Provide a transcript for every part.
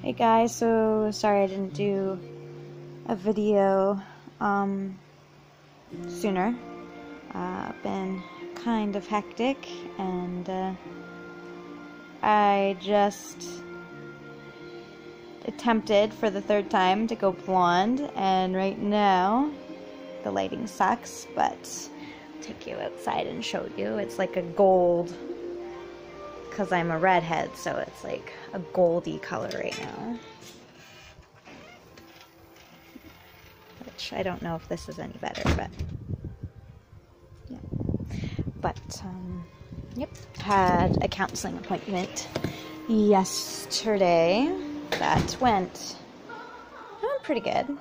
Hey guys, so sorry I didn't do a video sooner. Been kind of hectic, and I just attempted for the third time to go blonde, and right now the lighting sucks, but I'll take you outside and show you. It's like a gold, because I'm a redhead, so it's like a goldy color right now. Which I don't know if this is any better, but yeah. But yep, had a counseling appointment yesterday that went pretty good.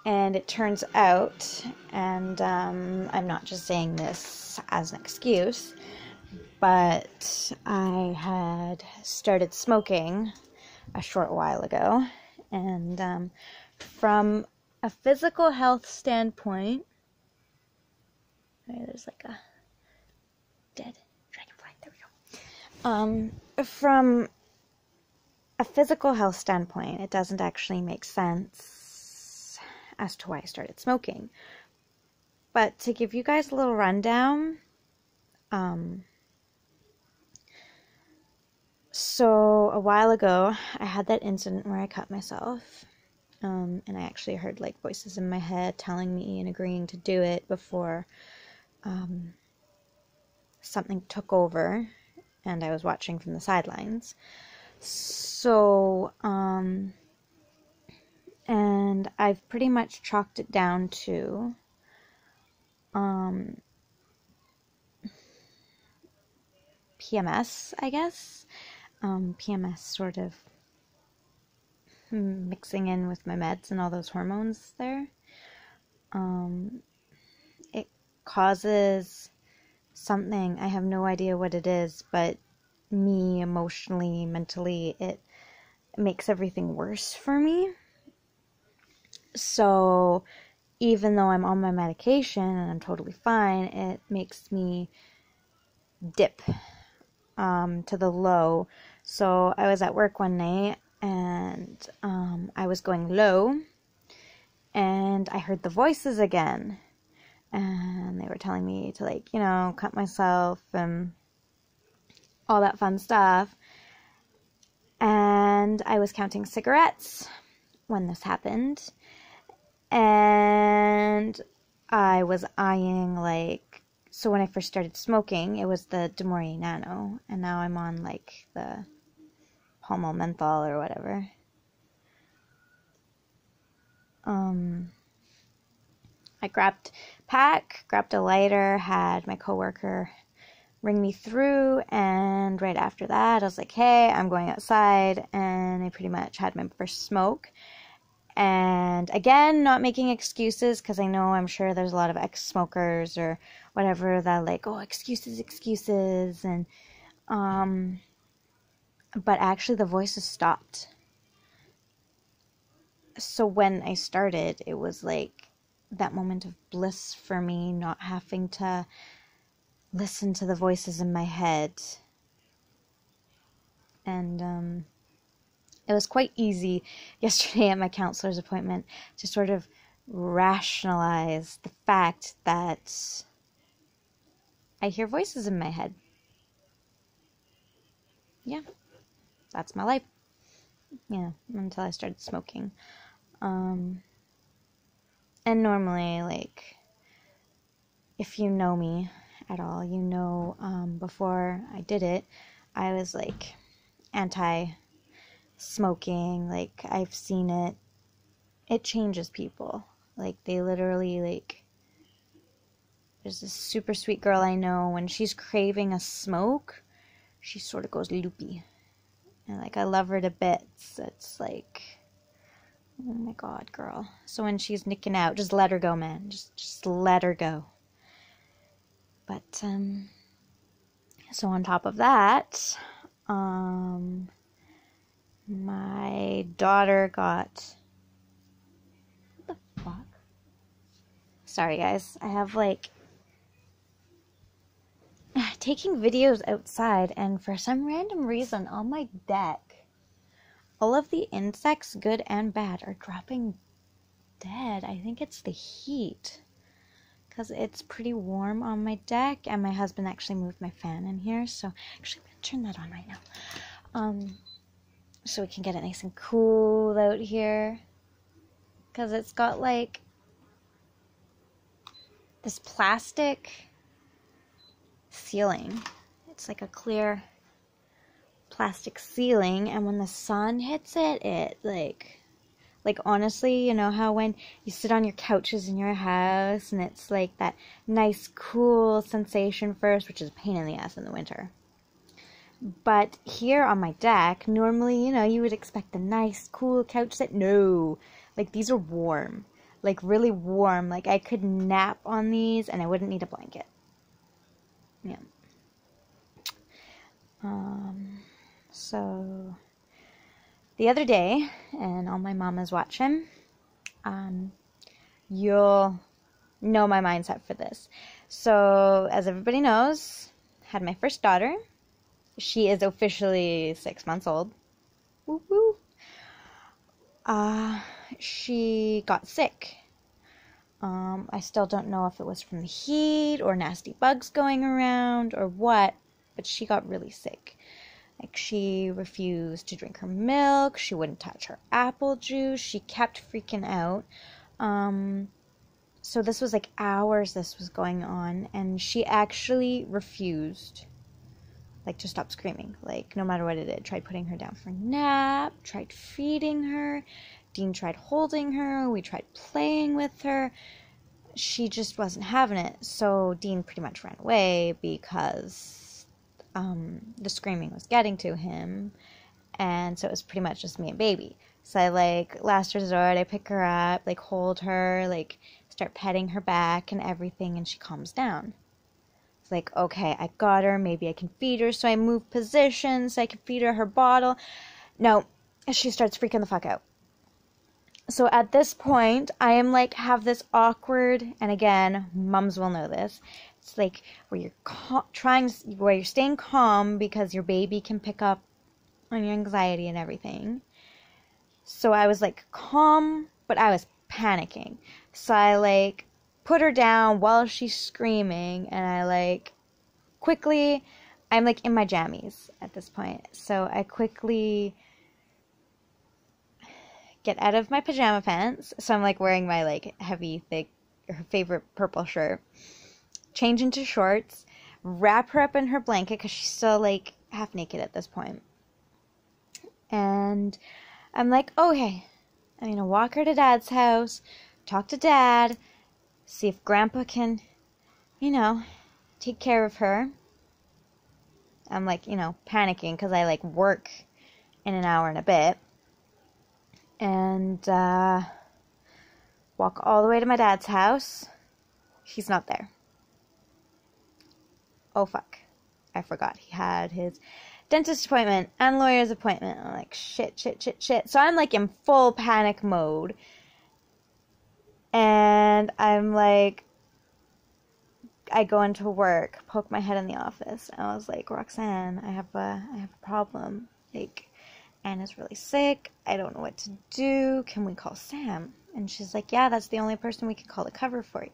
And it turns out, and I'm not just saying this as an excuse, but I had started smoking a short while ago, and from a physical health standpoint, there's like a dead dragonfly, there we go. From a physical health standpoint, it doesn't actually make sense as to why I started smoking. But to give you guys a little rundown, so a while ago, I had that incident where I cut myself, and I actually heard like voices in my head telling me and agreeing to do it before something took over, and I was watching from the sidelines. So, and I've pretty much chalked it down to PMS, I guess. PMS sort of mixing in with my meds and all those hormones there. It causes something, I have no idea what it is, but me emotionally, mentally, it makes everything worse for me. So even though I'm on my medication and I'm totally fine, it makes me dip to the low. So I was at work one night, and I was going low, and I heard the voices again, and they were telling me to, like, you know, cut myself and all that fun stuff. And I was counting cigarettes when this happened, and I was eyeing, like, so when I first started smoking, it was the Demorie Nano, and now I'm on, like, the Pall Mall Menthol or whatever. I grabbed a lighter, had my coworker ring me through, and right after that, I was like, hey, I'm going outside, and I pretty much had my first smoke. And again, not making excuses, because I know, I'm sure there's a lot of ex-smokers or whatever that like, oh, excuses, and but actually the voices stopped. So when I started, it was like that moment of bliss for me, not having to listen to the voices in my head. And it was quite easy yesterday at my counselor's appointment to sort of rationalize the fact that I hear voices in my head. Yeah, that's my life. Yeah, until I started smoking. And normally, like, if you know me at all, you know, before I did it, I was like anti-smoking. Like, I've seen it changes people. Like, they literally, like, there's this super sweet girl I know, when she's craving a smoke, she sort of goes loopy. And, like, I love her to bits. It's like, oh my god, girl. So when she's nicking out, just let her go, man. Just let her go. But, so on top of that, my daughter got, what the fuck? Sorry, guys. I have, like, taking videos outside, and for some random reason on my deck, all of the insects, good and bad, are dropping dead. I think it's the heat, because it's pretty warm on my deck, and my husband actually moved my fan in here, so actually I'm going to turn that on right now. So we can get it nice and cool out here, because it's got like this plastic ceiling. It's like a clear plastic ceiling, and when the sun hits it, it like honestly, you know how when you sit on your couches in your house and it's like that nice cool sensation first, which is a pain in the ass in the winter. But here on my deck, normally, you know, you would expect a nice cool couch set. No, like these are warm, like really warm. Like I could nap on these and I wouldn't need a blanket. Yeah. So the other day, and all my mamas watching, you'll know my mindset for this. So as everybody knows, had my first daughter. She is officially 6 months old. Woo woo. She got sick. I still don't know if it was from the heat or nasty bugs going around or what, but she got really sick. Like, she refused to drink her milk. She wouldn't touch her apple juice. She kept freaking out. So this was like hours this was going on, and she actually refused, like, to stop screaming. Like, no matter what it did. Tried putting her down for a nap, tried feeding her. Dean tried holding her. We tried playing with her. She just wasn't having it. So Dean pretty much ran away because the screaming was getting to him. And so it was pretty much just me and baby. So I, like, last resort, I pick her up, like, hold her, like, start petting her back and everything, and she calms down. It's like, okay, I got her, maybe I can feed her. So I move positions so I can feed her bottle. No, she starts freaking the fuck out. So at this point, I am like, have this awkward, and again, mums will know this. It's like where you're where you're staying calm because your baby can pick up on your anxiety and everything. So I was like calm, but I was panicking. So I like put her down while she's screaming, and I like quickly, I'm like in my jammies at this point. So I quickly get out of my pajama pants. So I'm like wearing my like heavy, thick, her favorite purple shirt. Change into shorts. Wrap her up in her blanket because she's still like half naked at this point. And I'm like, okay, I'm going to walk her to Dad's house, talk to Dad, see if Grandpa can, you know, take care of her. I'm like, you know, panicking because I like work in an hour and a bit. And walk all the way to my dad's house. He's not there. Oh, fuck. I forgot. He had his dentist appointment and lawyer's appointment. I'm like, shit. So I'm like in full panic mode. And I'm like, I go into work, poke my head in the office. And I was like, Roxanne, I have a problem. Like, Anna's really sick. I don't know what to do. Can we call Sam? And she's like, yeah, that's the only person we can call to cover for you.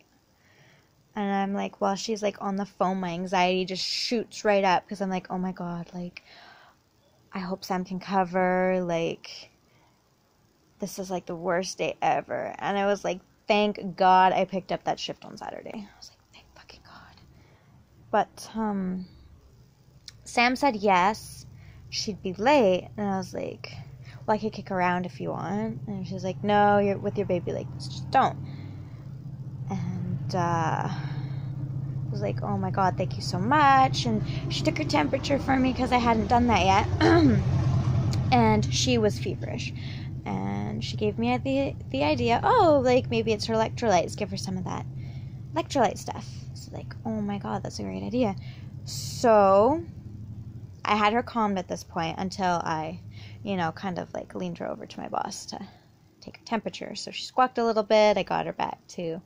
And I'm like, while she's like on the phone, my anxiety just shoots right up because I'm like, oh my God, like, I hope Sam can cover. Like, this is like the worst day ever. And I was like, thank God I picked up that shift on Saturday. I was like, thank fucking God. But Sam said yes. She'd be late, and I was like, well, I could kick around if you want. And she's like, no, you're with your baby like this, just don't. And I was like, oh my God, thank you so much. And she took her temperature for me because I hadn't done that yet. And she was feverish, and she gave me the idea, oh, like maybe it's her electrolytes, give her some of that electrolyte stuff. So like, oh my God, that's a great idea. So I had her calmed at this point until I, you know, kind of like leaned her over to my boss to take her temperature. So she squawked a little bit. I got her back to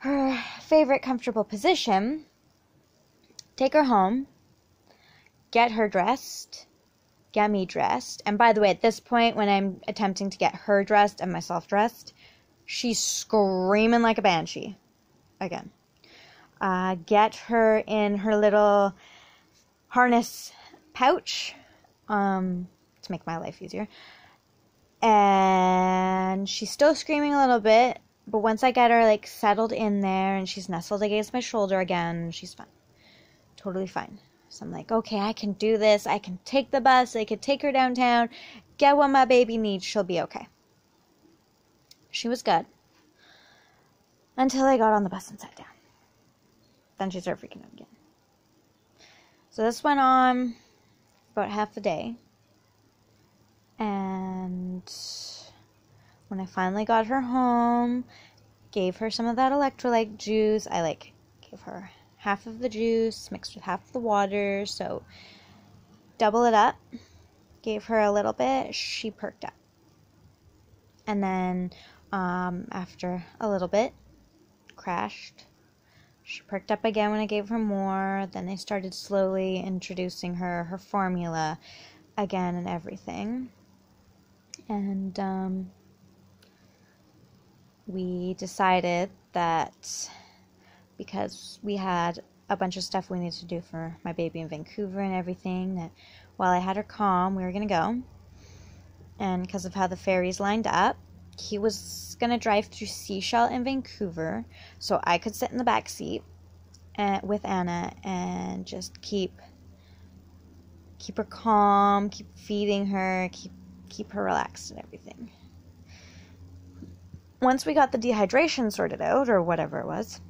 her favorite comfortable position. take her home, get her dressed, get me dressed. And by the way, at this point, when I'm attempting to get her dressed and myself dressed, she's screaming like a banshee. Again. Get her in her little harness pouch to make my life easier. And she's still screaming a little bit, but once I get her like settled in there and she's nestled against my shoulder again, she's fine. Totally fine. So I'm like, okay, I can do this. I can take the bus. I can take her downtown, get what my baby needs. She'll be okay. She was good. Until I got on the bus and sat down. Then she started freaking out again. So this went on about half a day. And when I finally got her home, gave her some of that electrolyte juice. I gave her half of the juice mixed with half of the water. So double it up. Gave her a little bit. She perked up. And then after a little bit, crashed. She perked up again when I gave her more. Then I started slowly introducing her formula again and everything. And we decided that because we had a bunch of stuff we needed to do for my baby in Vancouver and everything, that while I had her calm, we were going to go. And because of how the ferries lined up, he was going to drive through Sechelt in Vancouver so I could sit in the back seat with Anna and just keep her calm, keep feeding her, keep her relaxed and everything. Once we got the dehydration sorted out, or whatever it was,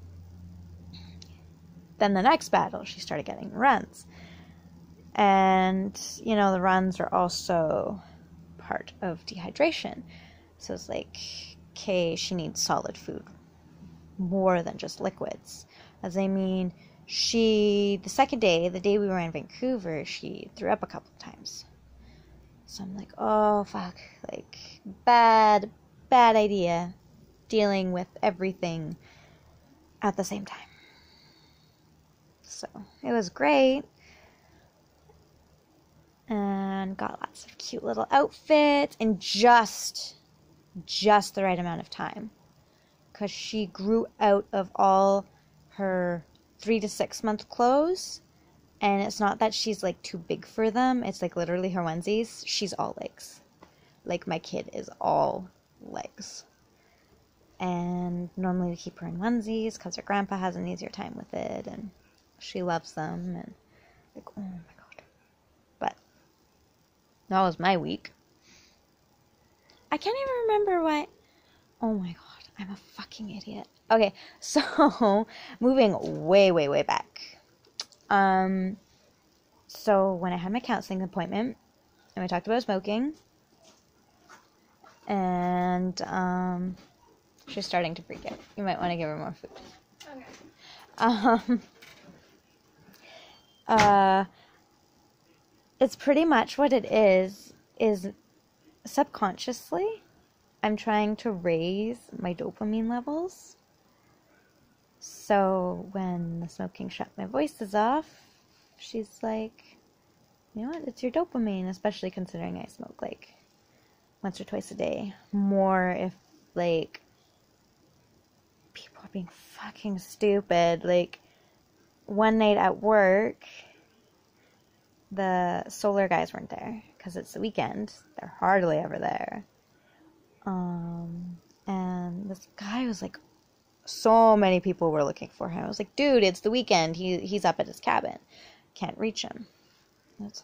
then the next battle, she started getting runs. And, the runs are also part of dehydration. So it's like, okay, she needs solid food, more than just liquids. As I mean, the second day, the day we were in Vancouver, she threw up a couple of times. So I'm like, oh, fuck, bad idea, dealing with everything at the same time. So it was great. And got lots of cute little outfits in just the right amount of time, because she grew out of all her 3 to 6 month clothes, and it's not that she's too big for them. It's literally her onesies. She's all legs. My kid is all legs. And normally we keep her in onesies because her grandpa has an easier time with it, and she loves them, and oh my god. But that was my week. I can't even remember what... Oh my god, I'm a fucking idiot. Okay, so moving way back. So when I had my counseling appointment, and we talked about smoking, and she's starting to freak out. You might want to give her more food. Okay. It's pretty much what it is subconsciously, I'm trying to raise my dopamine levels. So when the smoking shut my voices off, she's like, you know what, it's your dopamine, especially considering I smoke once or twice a day. More if people are being fucking stupid. One night at work, the solar guys weren't there because it's the weekend. They're hardly ever there. And this guy was so many people were looking for him. I was like, dude, it's the weekend. He's up at his cabin. Can't reach him. And it's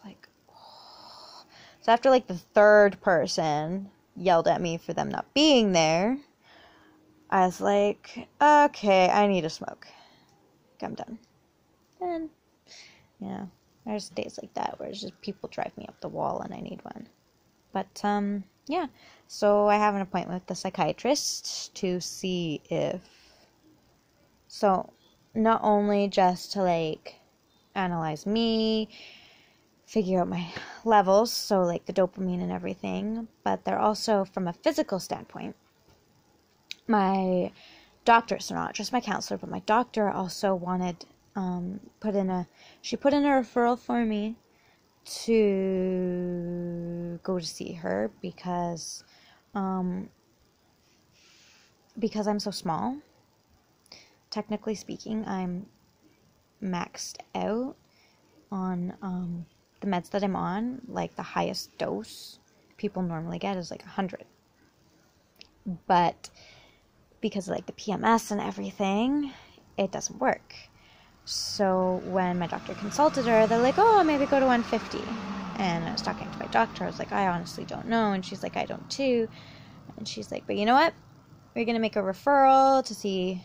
oh. So after the third person yelled at me for them not being there, I was like, okay, I need a smoke. I'm done. And, there's days like that where it's just people drive me up the wall and I need one. But, yeah. So I have an appointment with the psychiatrist to see if... So, not only just to, analyze me, figure out my levels, so, the dopamine and everything, but they're also, from a physical standpoint, my doctor, so not just my counselor, but my doctor also wanted she put in a referral for me to go to see her because I'm so small. Technically speaking, I'm maxed out on the meds that I'm on. Like, the highest dose people normally get is like 100. But because of like the PMS and everything, it doesn't work. So when my doctor consulted her, they're like, oh, maybe go to 150. And I was talking to my doctor. I was like, I honestly don't know. And she's like, I don't too. And she's like, but you know what? We're going to make a referral to see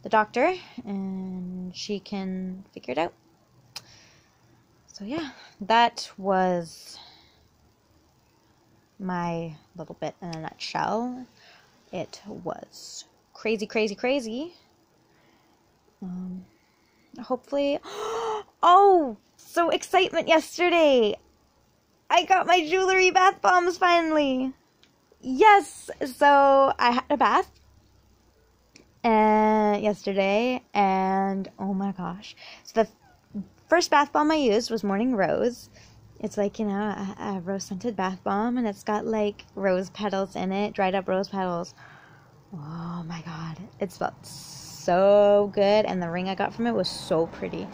the doctor, and she can figure it out. So yeah, that was my little bit in a nutshell. It was crazy, crazy, crazy. Hopefully, oh, so excitement yesterday. I got my jewelry bath bombs finally. Yes, so I had a bath yesterday, and oh my gosh. So the first bath bomb I used was Morning Rose. It's like, you know, a rose-scented bath bomb, and it's got like rose petals in it, dried up rose petals. Oh my god, it smelled so good, and the ring I got from it was so pretty.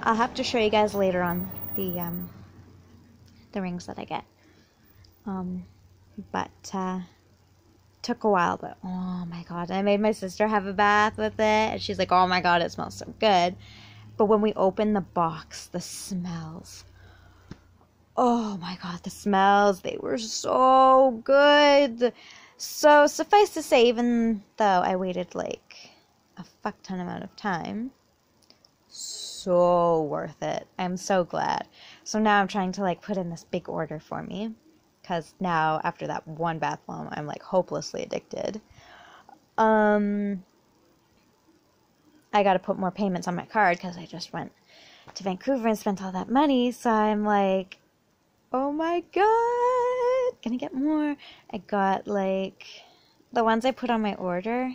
I'll have to show you guys later on the rings that I get. But took a while, but oh my god, I made my sister have a bath with it, and she's like, oh my god, it smells so good. But when we opened the box, the smells, oh my god, the smells, they were so good. So suffice to say, even though I waited like a fuck ton amount of time, so worth it. I'm so glad. So now I'm trying to like put in this big order for me, because now after that one bath bomb, I'm like hopelessly addicted. I got to put more payments on my card because I just went to Vancouver and spent all that money. So I'm like, oh my god, gonna get more. I got like the ones I put on my order.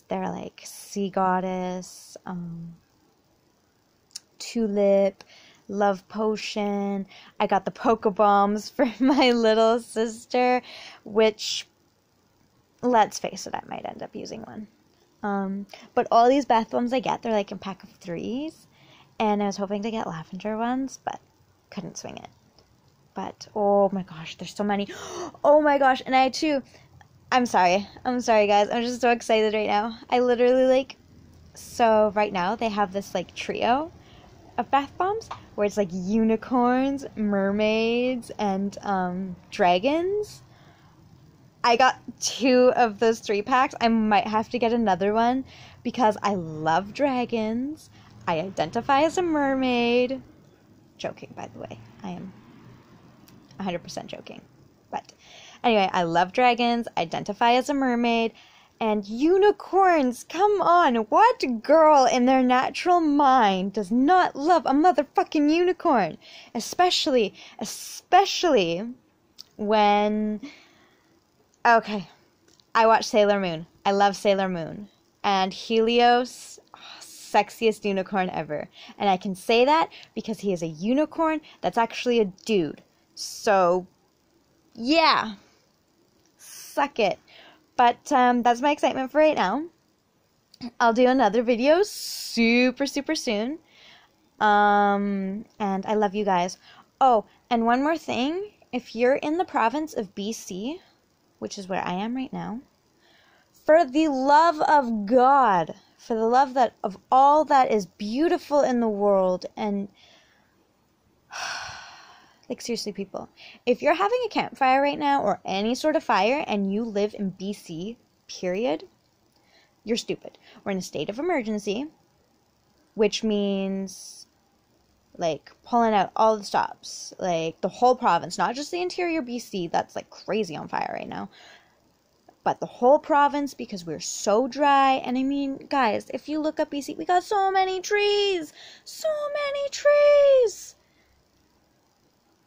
They're like Sea Goddess, Tulip, Love Potion. I got the Pokebalms for my little sister, which, let's face it, I might end up using one. But all these bath bombs I get, they're like in pack of 3s, and I was hoping to get lavender ones, but couldn't swing it. But oh my gosh, there's so many. Oh my gosh, and I too, I'm sorry guys, I'm just so excited right now. I literally like, so right now they have this like trio of bath bombs where it's like unicorns, mermaids, and dragons. I got 2 of those 3 packs. I might have to get another one because I love dragons. I identify as a mermaid. Joking, by the way. I am 100% joking. But anyway, I love dragons, identify as a mermaid, and unicorns. Come on, what girl in their natural mind does not love a motherfucking unicorn? Especially when... Okay, I watch Sailor Moon. I love Sailor Moon. And Helios, sexiest unicorn ever. And I can say that because he is a unicorn that's actually a dude. So, yeah. Suck it. But that's my excitement for right now. I'll do another video super, super soon. And I love you guys. Oh, and one more thing. If you're in the province of BC, which is where I am right now, for the love of God, for the love of all that is beautiful in the world, and like seriously people, if you're having a campfire right now or any sort of fire and you live in BC, period, you're stupid. We're in a state of emergency, which means like pulling out all the stops, like the whole province, not just the interior BC, that's like crazy on fire right now, but the whole province, because we're so dry. And I mean, guys, if you look up BC, we got so many trees,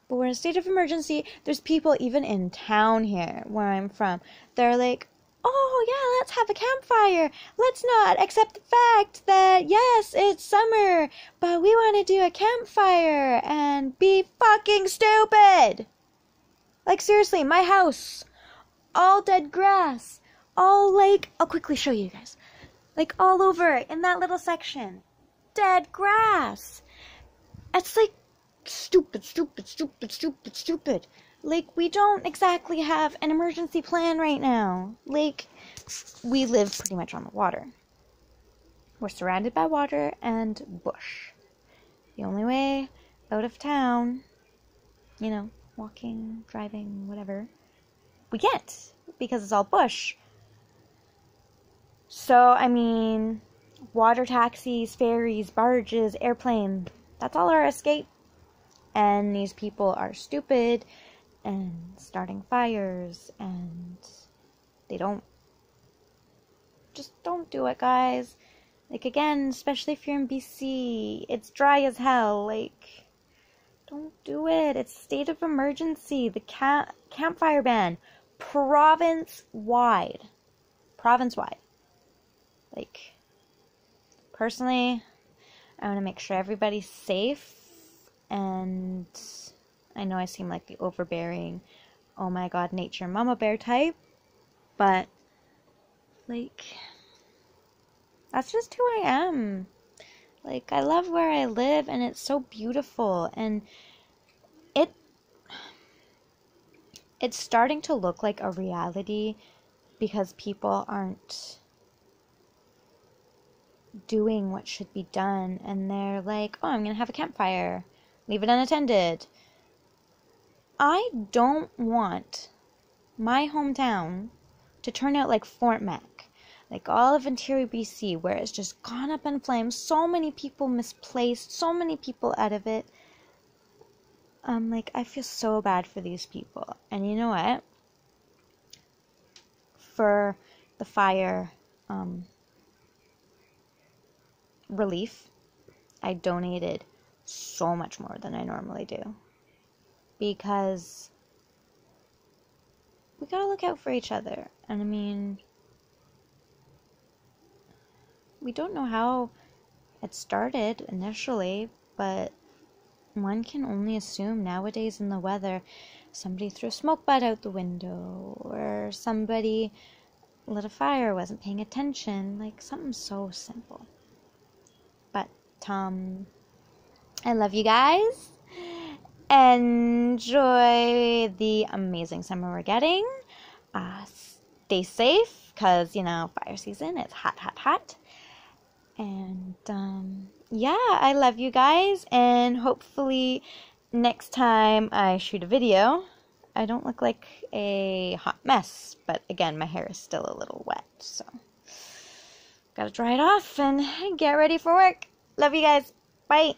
but we're in a state of emergency. There's people even in town here where I'm from, they're like, oh yeah, let's have a campfire. Let's not accept the fact that, yes, it's summer, but we want to do a campfire and be fucking stupid. Like, seriously, my house, all dead grass, all, like, I'll quickly show you guys. Like, all over in that little section. Dead grass. It's like, stupid. Like, we don't exactly have an emergency plan right now. Like, we live pretty much on the water. We're surrounded by water and bush. The only way out of town, you know, walking, driving, whatever, we can't, because it's all bush. So, I mean, water taxis, ferries, barges, airplanes, that's all our escape. And these people are stupid and starting fires, and they don't do it, guys. Like, again, especially if you're in BC, it's dry as hell. Like, don't do it. It's state of emergency. The campfire ban, province-wide. Like, personally, I want to make sure everybody's safe, and I know I seem like the overbearing, oh my god, nature mama bear type, but, like, that's just who I am. Like, I love where I live, and it's so beautiful, and it's starting to look like a reality because people aren't doing what should be done, and they're like, oh, I'm gonna have a campfire, leave it unattended. I don't want my hometown to turn out like Fort Mac, like all of Ontario, BC, where it's just gone up in flames, so many people misplaced, so many people out of it. Like, I feel so bad for these people. And you know what? For the fire relief, I donated so much more than I normally do. Because we gotta look out for each other. And I mean, we don't know how it started initially, but one can only assume nowadays in the weather, somebody threw a smoke butt out the window, or somebody lit a fire, wasn't paying attention, like something so simple. But, I love you guys. Enjoy the amazing summer we're getting. Stay safe, because, you know, fire season, it's hot. And, yeah, I love you guys, and hopefully next time I shoot a video, I don't look like a hot mess, but again, my hair is still a little wet, so gotta dry it off and get ready for work. Love you guys. Bye.